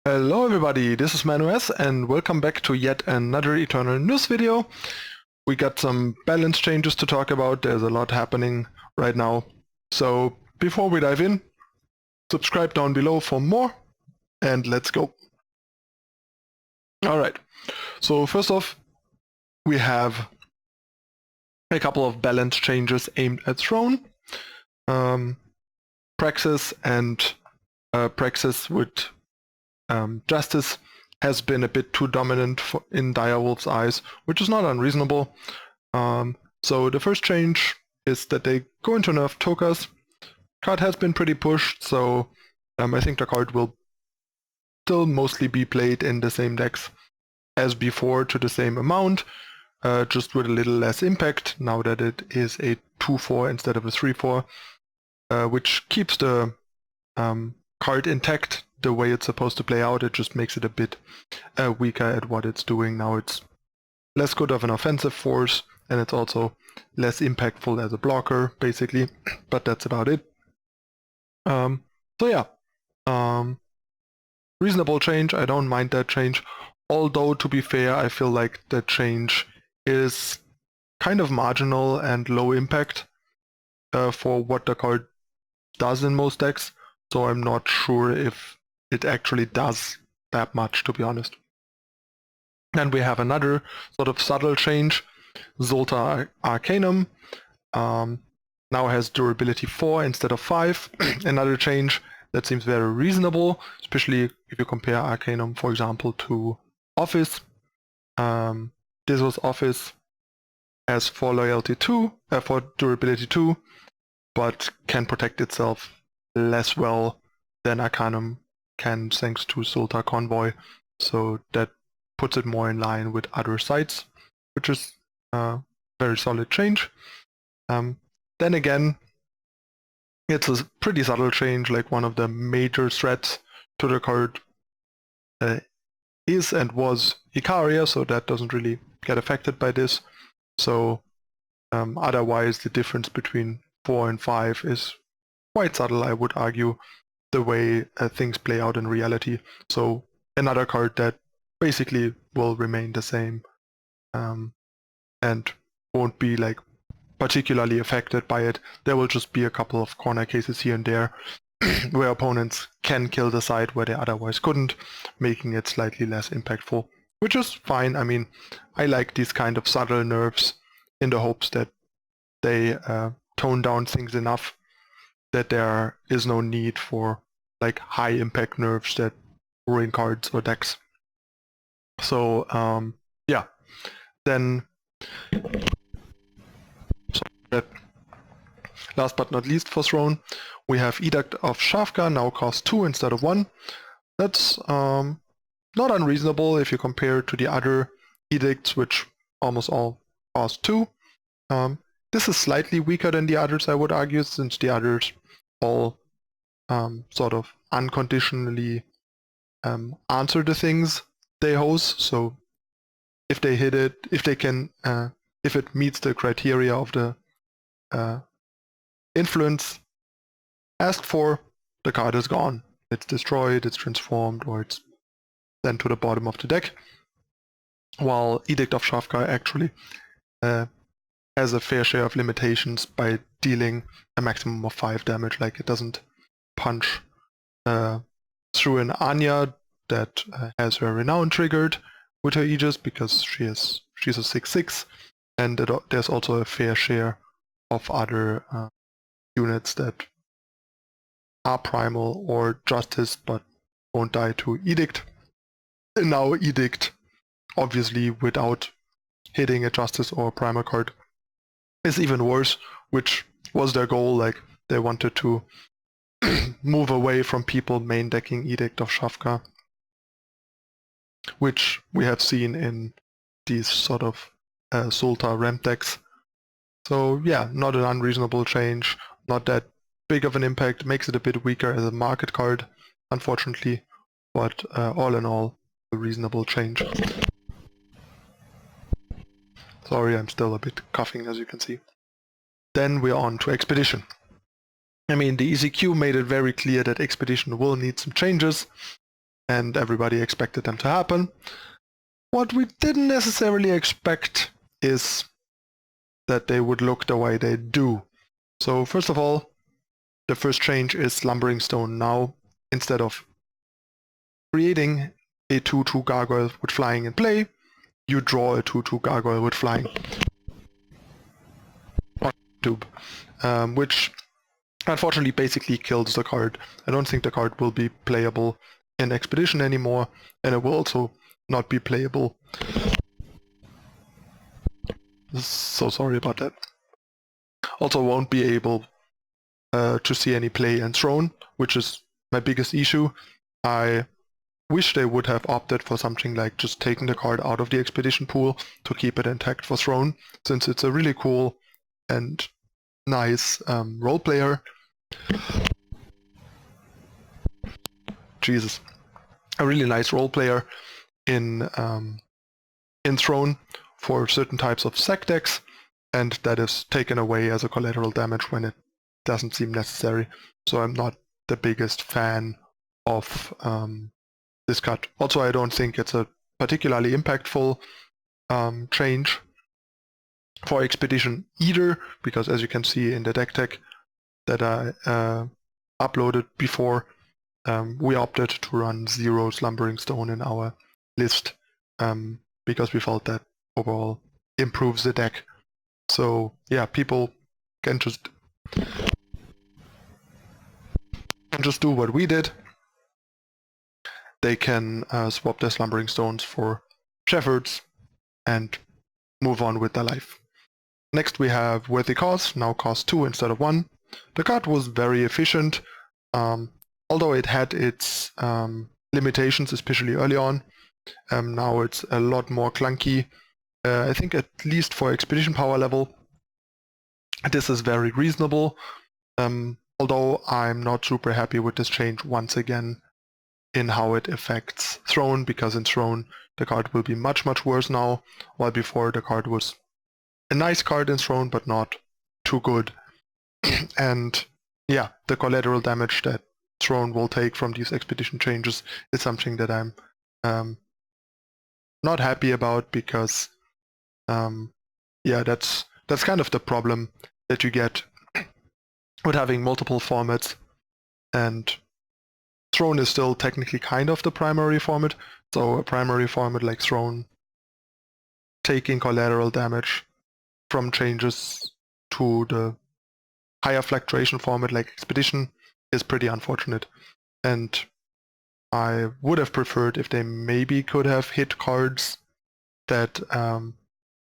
Hello everybody, this is ManuS and welcome back to yet another Eternal News video. We got some balance changes to talk about. There's a lot happening right now. So before we dive in, subscribe down below for more and let's go. Alright, so first off, we have a couple of balance changes aimed at Throne. Praxis and Praxis with Justice has been a bit too dominant in Direwolf's eyes, which is not unreasonable. So the first change is that they go into nerf Tokas. Card has been pretty pushed, so I think the card will still mostly be played in the same decks as before to the same amount, just with a little less impact now that it is a 2-4 instead of a 3-4, which keeps the card intact the way it's supposed to play out. It just makes it a bit weaker at what it's doing now. It's less good of an offensive force, and it's also less impactful as a blocker, basically. But that's about it. So yeah, reasonable change. I don't mind that change. Although, to be fair, I feel like the change is kind of marginal and low impact for what the card does in most decks. So I'm not sure if it actually does that much, to be honest. And we have another sort of subtle change. Zoltar Arcanum now has durability 4 instead of 5. Another change that seems very reasonable, especially if you compare Arcanum, for example, to Office. This was Office has 4 loyalty 2, for durability 2, but can protect itself less well than Arcanum can thanks to Zoltar Convoy, so that puts it more in line with other sites, which is a very solid change. Then again, it's a pretty subtle change. Like, one of the major threats to the card is and was Icaria, so that doesn't really get affected by this. So otherwise the difference between 4 and 5 is quite subtle, I would argue, the way things play out in reality. So another card that basically will remain the same and won't be like particularly affected by it. There will just be a couple of corner cases here and there where opponents can kill the side where they otherwise couldn't, making it slightly less impactful, which is fine. I mean, I like these kind of subtle nerfs in the hopes that they tone down things enough that there is no need for like high impact nerfs that ruin cards or decks. So yeah, then last but not least for Throne, we have Edict of Shafka now cost 2 instead of 1. That's not unreasonable if you compare it to the other edicts, which almost all cost 2. This is slightly weaker than the others, I would argue, since the others all sort of unconditionally answer the things they host. So if they hit it, if they can, if it meets the criteria of the influence asked for, the card is gone. It's destroyed, it's transformed, or it's sent to the bottom of the deck. While Edict of Shafka actually has a fair share of limitations by dealing a maximum of 5 damage. Like, it doesn't punch through an Anya that has her Renown triggered with her Aegis because she's a 6/6, and there's also a fair share of other units that are Primal or Justice but won't die to Edict. And now Edict, obviously without hitting a Justice or a Primal card, is even worse, which was their goal. Like, they wanted to move away from people main decking Edict of Shafka, which we have seen in these sort of Zoltar ramp decks. So yeah, not an unreasonable change, not that big of an impact, makes it a bit weaker as a market card, unfortunately, but all in all, a reasonable change. Sorry, I'm still a bit coughing, as you can see. Then we're on to Expedition. I mean, the ECQ made it very clear that Expedition will need some changes. and everybody expected them to happen. What we didn't necessarily expect is that they would look the way they do. So first of all, the first change is Slumbering Stone. Now, instead of creating a 2/2 gargoyle with flying in play, you draw a 2/2 gargoyle with flying on tube, which unfortunately basically kills the card. I don't think the card will be playable in Expedition anymore, and it will also not be playable. So sorry about that. Also won't be able to see any play in Throne, which is my biggest issue. I wish they would have opted for something like just taking the card out of the Expedition pool to keep it intact for Throne, since it's a really cool and nice role player. Jesus. A really nice role player in Throne for certain types of sack decks, and that is taken away as a collateral damage when it doesn't seem necessary. So I'm not the biggest fan of this cut. Also, I don't think it's a particularly impactful change for Expedition either, because as you can see in the deck tech that I uploaded before, we opted to run 0 Slumbering Stone in our list because we felt that overall improves the deck. So yeah, people can just do what we did. They can swap their Slumbering Stones for Shepherds and move on with their life. Next we have Worthy Cause, now cost 2 instead of 1. The card was very efficient, although it had its limitations, especially early on. Now it's a lot more clunky. I think at least for Expedition power level, this is very reasonable, although I'm not super happy with this change once again in how it affects Throne, because in Throne the card will be much worse now, while before the card was a nice card in Throne but not too good. And yeah, the collateral damage that Throne will take from these Expedition changes is something that I'm not happy about, because yeah, that's kind of the problem that you get with having multiple formats, and Throne is still technically kind of the primary format, so a primary format like Throne taking collateral damage from changes to the higher fluctuation format like Expedition is pretty unfortunate. And I would have preferred if they maybe could have hit cards that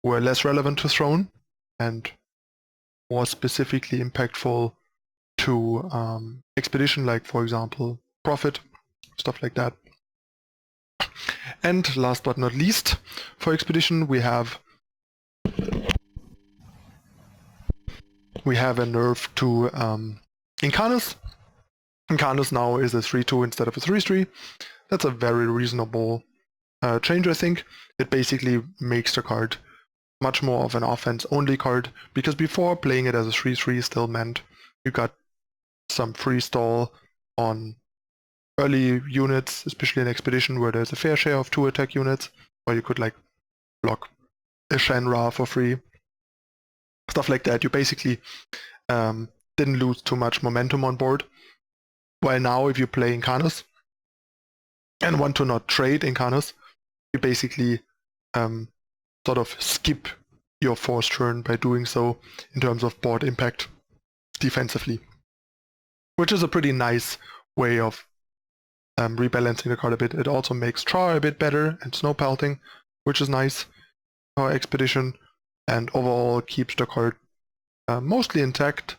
were less relevant to Throne and more specifically impactful to Expedition, like for example Prophet, stuff like that. And last but not least, for Expedition we have a nerf to Incarnus. Incarnus now is a 3/2 instead of a 3/3. That's a very reasonable change, I think. It basically makes the card much more of an offense-only card, because before playing it as a 3/3 still meant you got some free stall on early units, especially in Expedition where there's a fair share of 2 attack units, or you could like block a Shenra for free. Stuff like that. You basically didn't lose too much momentum on board. While now, if you play Incarnus and want to not trade Incarnus, you basically sort of skip your force turn by doing so in terms of board impact defensively, which is a pretty nice way of rebalancing the card a bit. It also makes Char a bit better and Snow Pelting, which is nice for Expedition, and overall keeps the card mostly intact,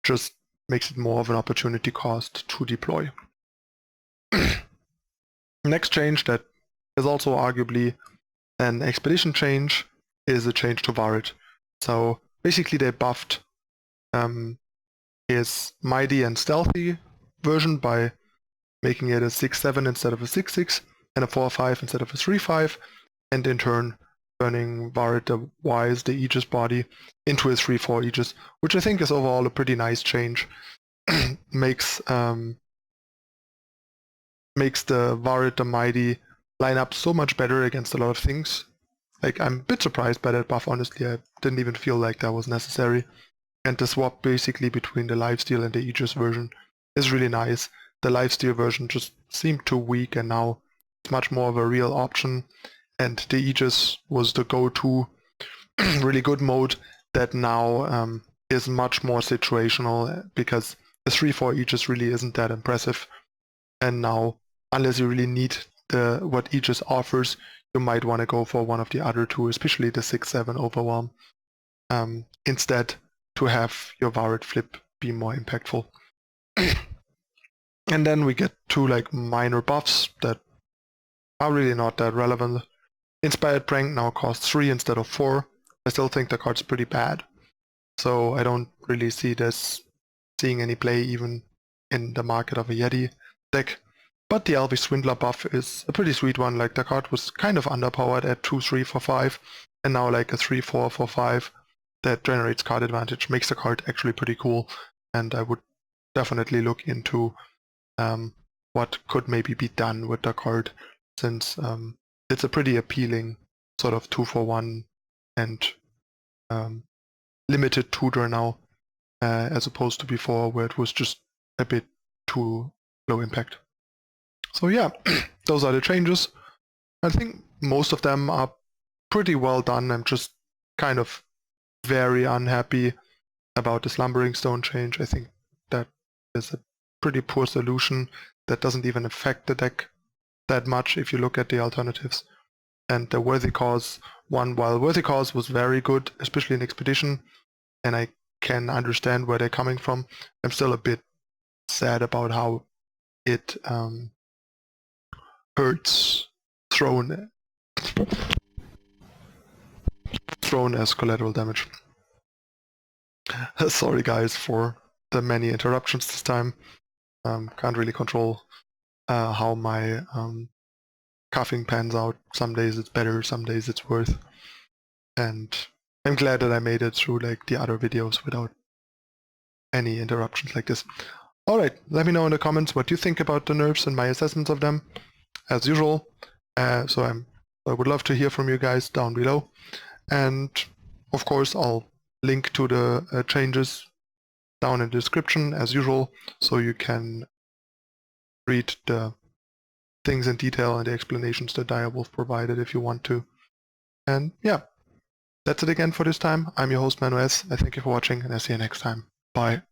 just makes it more of an opportunity cost to deploy. Next change that is also arguably an Expedition change is a change to Varret. So basically they buffed his Mighty and Stealthy version by making it a 6/7 instead of a 6/6, and a 4/5 instead of a 3/5, and in turn turning Varret the Wise, the Aegis body, into a 3/4 Aegis, which I think is overall a pretty nice change. Makes makes the Varid the Mighty line up so much better against a lot of things. Like, I'm a bit surprised by that buff, honestly. I didn't even feel like that was necessary. And the swap basically between the lifesteal and the Aegis version is really nice. The lifesteal version just seemed too weak, and now it's much more of a real option. And the Aegis was the go-to really good mode that now is much more situational, because the 3-4 Aegis really isn't that impressive. And now, unless you really need what Aegis offers, you might want to go for one of the other two, especially the 6-7 Overwhelm, instead, to have your Varid flip be more impactful. And then we get two like minor buffs that are really not that relevant. Inspired Prank now costs 3 instead of 4. I still think the card's pretty bad, so I don't really see this seeing any play even in the market of a Yeti deck. But the Elvish Swindler buff is a pretty sweet one. Like, the card was kind of underpowered at 2-3 for 5, and now like a 3-4 for 5 that generates card advantage makes the card actually pretty cool, and I would definitely look into what could maybe be done with the card, since it's a pretty appealing sort of 2-for-1 and limited tutor now, as opposed to before where it was just a bit too low impact. So yeah, those are the changes. I think most of them are pretty well done. I'm just kind of very unhappy about the Slumbering Stone change. I think that is a pretty poor solution that doesn't even affect the deck that much if you look at the alternatives. And the Worthy Cause one, while Worthy Cause was very good, especially in Expedition, and I can understand where they're coming from, I'm still a bit sad about how it hurts thrown as collateral damage. Sorry guys for the many interruptions this time. Can't really control how my coughing pans out. Some days it's better, some days it's worse. And I'm glad that I made it through like the other videos without any interruptions like this. Alright, let me know in the comments what you think about the nerfs and my assessments of them, as usual. So I would love to hear from you guys down below. And of course I'll link to the changes down in the description as usual, so you can read the things in detail and the explanations that Direwolf provided if you want to. And yeah, that's it again for this time. I'm your host ManuS. I thank you for watching, and I'll see you next time. Bye.